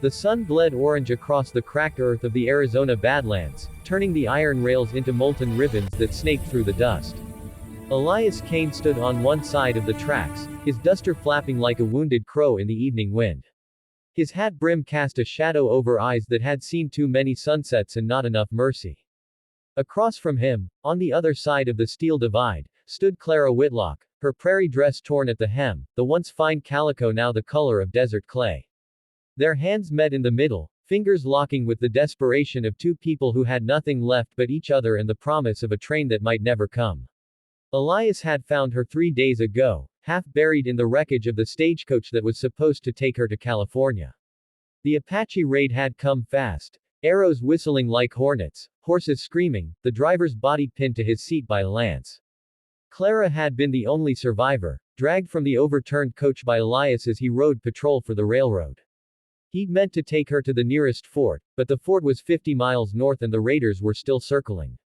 The sun bled orange across the cracked earth of the Arizona badlands, turning the iron rails into molten ribbons that snaked through the dust. Elias Kane stood on one side of the tracks, his duster flapping like a wounded crow in the evening wind. His hat brim cast a shadow over eyes that had seen too many sunsets and not enough mercy. Across from him, on the other side of the steel divide, stood Clara Whitlock, her prairie dress torn at the hem, the once fine calico now the color of desert clay. Their hands met in the middle, fingers locking with the desperation of two people who had nothing left but each other and the promise of a train that might never come. Elias had found her 3 days ago, half buried in the wreckage of the stagecoach that was supposed to take her to California. The Apache raid had come fast, arrows whistling like hornets, horses screaming, the driver's body pinned to his seat by a lance. Clara had been the only survivor, dragged from the overturned coach by Elias as he rode patrol for the railroad. He'd meant to take her to the nearest fort, but the fort was 50 miles north and the raiders were still circling.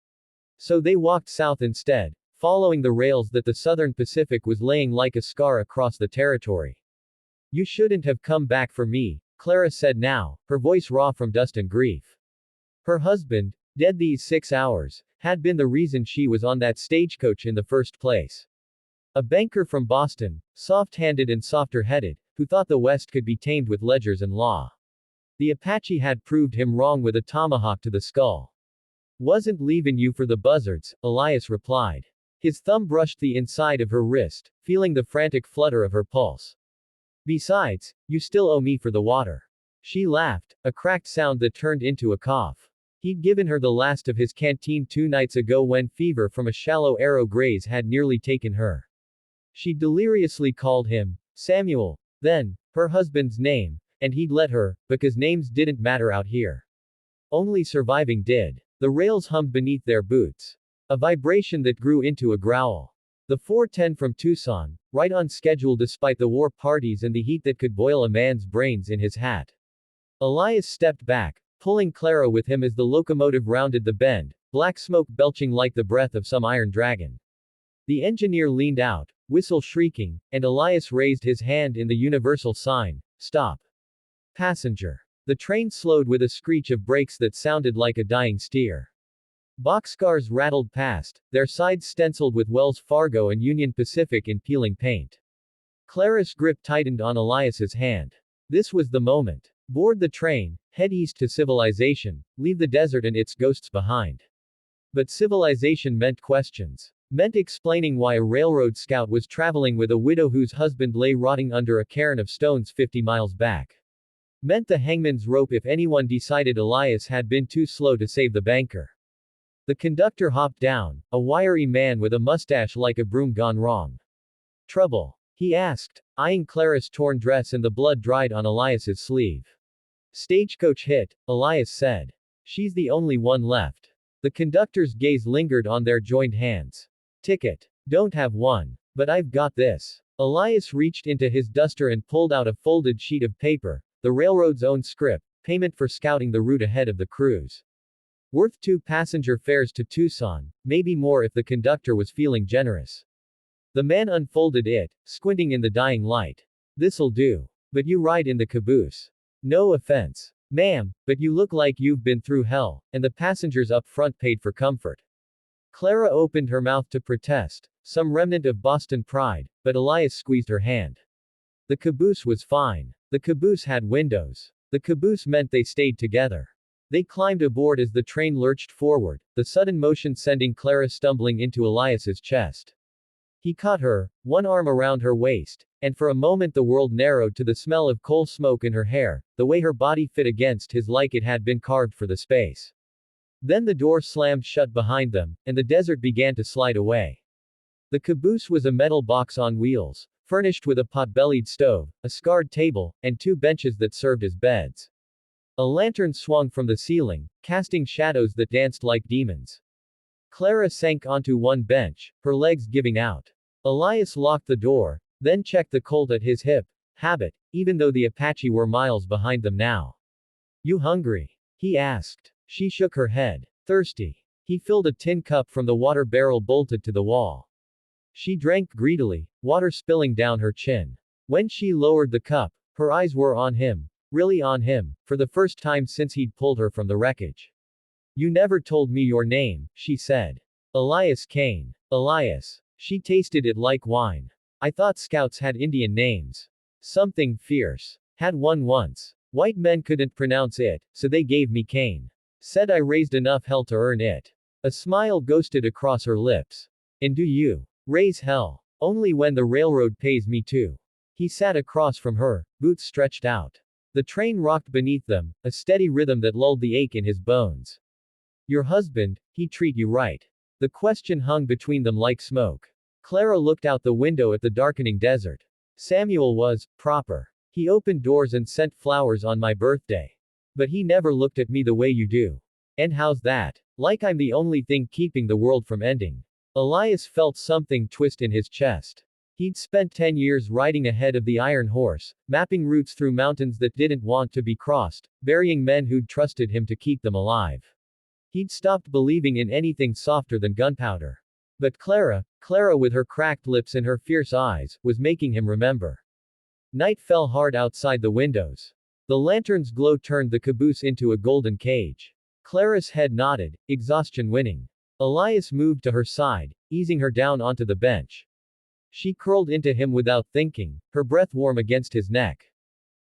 So they walked south instead, following the rails that the Southern Pacific was laying like a scar across the territory. "You shouldn't have come back for me," Clara said now, her voice raw from dust and grief. Her husband, dead these 6 hours, had been the reason she was on that stagecoach in the first place. A banker from Boston, soft-handed and softer-headed, who thought the West could be tamed with ledgers and law. The Apache had proved him wrong with a tomahawk to the skull. "Wasn't leaving you for the buzzards," Elias replied. His thumb brushed the inside of her wrist, feeling the frantic flutter of her pulse. "Besides, you still owe me for the water." She laughed, a cracked sound that turned into a cough. He'd given her the last of his canteen 2 nights ago when fever from a shallow arrow graze had nearly taken her. She deliriously called him Samuel, then her husband's name, and he'd let her, because names didn't matter out here. Only surviving did. The rails hummed beneath their boots. A vibration that grew into a growl. The 410 from Tucson, right on schedule despite the war parties and the heat that could boil a man's brains in his hat. Elias stepped back, pulling Clara with him as the locomotive rounded the bend, black smoke belching like the breath of some iron dragon. The engineer leaned out, whistle shrieking, and Elias raised his hand in the universal sign, "Stop. Passenger." The train slowed with a screech of brakes that sounded like a dying steer. Boxcars rattled past, their sides stenciled with Wells Fargo and Union Pacific in peeling paint. Clara's grip tightened on Elias's hand. This was the moment. Board the train, head east to civilization, leave the desert and its ghosts behind. But civilization meant questions. Meant explaining why a railroad scout was traveling with a widow whose husband lay rotting under a cairn of stones 50 miles back. Meant the hangman's rope if anyone decided Elias had been too slow to save the banker. The conductor hopped down, a wiry man with a mustache like a broom gone wrong. "Trouble?" he asked, eyeing Clara's torn dress and the blood dried on Elias's sleeve. "Stagecoach hit," Elias said. "She's the only one left." The conductor's gaze lingered on their joined hands. "Ticket. Don't have one. But I've got this." Elias reached into his duster and pulled out a folded sheet of paper, the railroad's own script, payment for scouting the route ahead of the cruise. Worth 2 passenger fares to Tucson, maybe more if the conductor was feeling generous. The man unfolded it, squinting in the dying light. "This'll do. But you ride in the caboose. No offense, ma'am, but you look like you've been through hell, and the passengers up front paid for comfort." Clara opened her mouth to protest, some remnant of Boston pride, but Elias squeezed her hand. The caboose was fine. The caboose had windows. The caboose meant they stayed together. They climbed aboard as the train lurched forward, the sudden motion sending Clara stumbling into Elias's chest. He caught her, one arm around her waist, and for a moment the world narrowed to the smell of coal smoke in her hair, the way her body fit against his like it had been carved for the space. Then the door slammed shut behind them, and the desert began to slide away. The caboose was a metal box on wheels, furnished with a pot-bellied stove, a scarred table, and 2 benches that served as beds. A lantern swung from the ceiling, casting shadows that danced like demons. Clara sank onto one bench, her legs giving out. Elias locked the door, then checked the Colt at his hip. Habit, even though the Apache were miles behind them now. "You hungry?" he asked. She shook her head. "Thirsty." He filled a tin cup from the water barrel bolted to the wall. She drank greedily, water spilling down her chin. When she lowered the cup, her eyes were on him, Really on him, for the first time since he'd pulled her from the wreckage. You never told me your name, she said. Elias Kane. Elias. She tasted it like wine. I thought scouts had Indian names. Something fierce. Had one once. White men couldn't pronounce it, so they gave me Kane. Said I raised enough hell to earn it. A smile ghosted across her lips. And do you raise hell? Only when the railroad pays me to. He sat across from her, boots stretched out. The train rocked beneath them, a steady rhythm that lulled the ache in his bones. Your husband, he treat you right? The question hung between them like smoke. Clara looked out the window at the darkening desert. Samuel was proper. He opened doors and sent flowers on my birthday. But he never looked at me the way you do. And how's that? Like I'm the only thing keeping the world from ending. Elias felt something twist in his chest. He'd spent 10 years riding ahead of the Iron Horse, mapping routes through mountains that didn't want to be crossed, burying men who'd trusted him to keep them alive. He'd stopped believing in anything softer than gunpowder. But Clara with her cracked lips and her fierce eyes, was making him remember. Night fell hard outside the windows. The lantern's glow turned the caboose into a golden cage. Clara's head nodded, exhaustion winning. Elias moved to her side, easing her down onto the bench. She curled into him without thinking, her breath warm against his neck.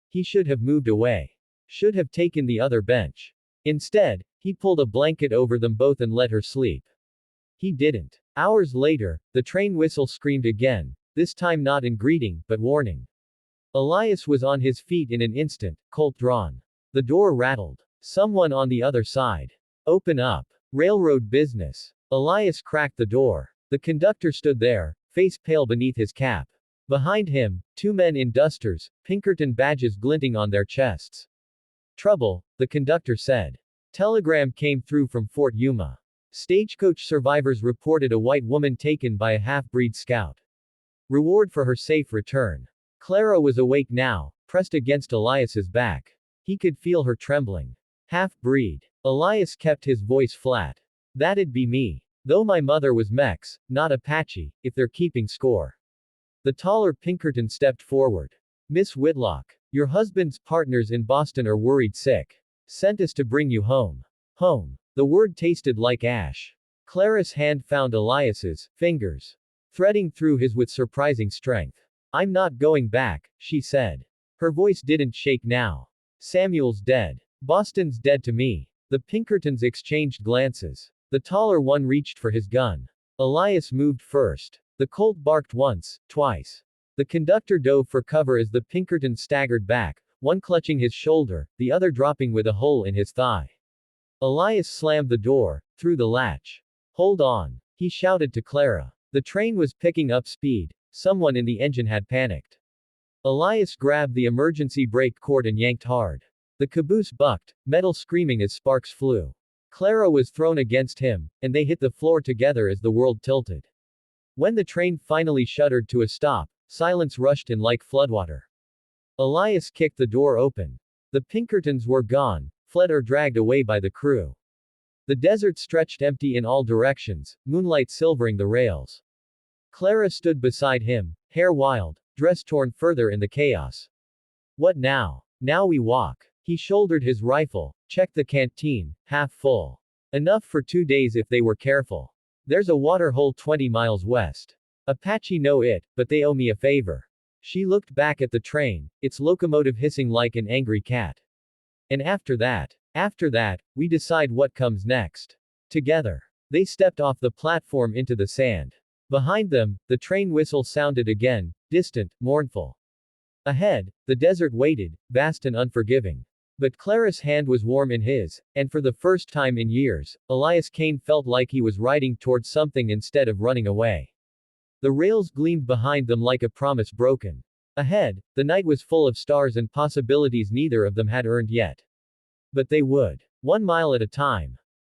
He should have moved away. Should have taken the other bench. Instead, he pulled a blanket over them both and let her sleep. He didn't. Hours later, the train whistle screamed again, this time not in greeting, but warning. Elias was on his feet in an instant, Colt drawn. The door rattled. Someone on the other side. Open up. Railroad business. Elias cracked the door. The conductor stood there, face pale beneath his cap. Behind him, two men in dusters, Pinkerton badges glinting on their chests. Trouble, the conductor said. Telegram came through from Fort Yuma. Stagecoach survivors reported a white woman taken by a half-breed scout. Reward for her safe return. Clara was awake now, pressed against Elias's back. He could feel her trembling. Half-breed. Elias kept his voice flat. That'd be me. Though my mother was Mex, not Apache, if they're keeping score. The taller Pinkerton stepped forward. Miss Whitlock. Your husband's partners in Boston are worried sick. Sent us to bring you home. Home. The word tasted like ash. Clara's hand found Elias's fingers, threading through his with surprising strength. I'm not going back, she said. Her voice didn't shake now. Samuel's dead. Boston's dead to me. The Pinkertons exchanged glances. The taller one reached for his gun. Elias moved first. The Colt barked once, twice. The conductor dove for cover as the Pinkerton staggered back, one clutching his shoulder, the other dropping with a hole in his thigh. Elias slammed the door, through the latch. Hold on, he shouted to Clara. The train was picking up speed. Someone in the engine had panicked. Elias grabbed the emergency brake cord and yanked hard. The caboose bucked, metal screaming as sparks flew. Clara was thrown against him, and they hit the floor together as the world tilted. When the train finally shuddered to a stop, silence rushed in like floodwater. Elias kicked the door open. The Pinkertons were gone, fled or dragged away by the crew. The desert stretched empty in all directions, moonlight silvering the rails. Clara stood beside him, hair wild, dress torn further in the chaos. What now? Now we walk. He shouldered his rifle, checked the canteen, half full. Enough for 2 days if they were careful. There's a water hole 20 miles west. Apache know it, but they owe me a favor. She looked back at the train, its locomotive hissing like an angry cat. And after that, we decide what comes next. Together. They stepped off the platform into the sand. Behind them, the train whistle sounded again, distant, mournful. Ahead, the desert waited, vast and unforgiving. But Clara's hand was warm in his, and for the first time in years, Elias Kane felt like he was riding towards something instead of running away. The rails gleamed behind them like a promise broken. Ahead, the night was full of stars and possibilities neither of them had earned yet. But they would. 1 mile at a time.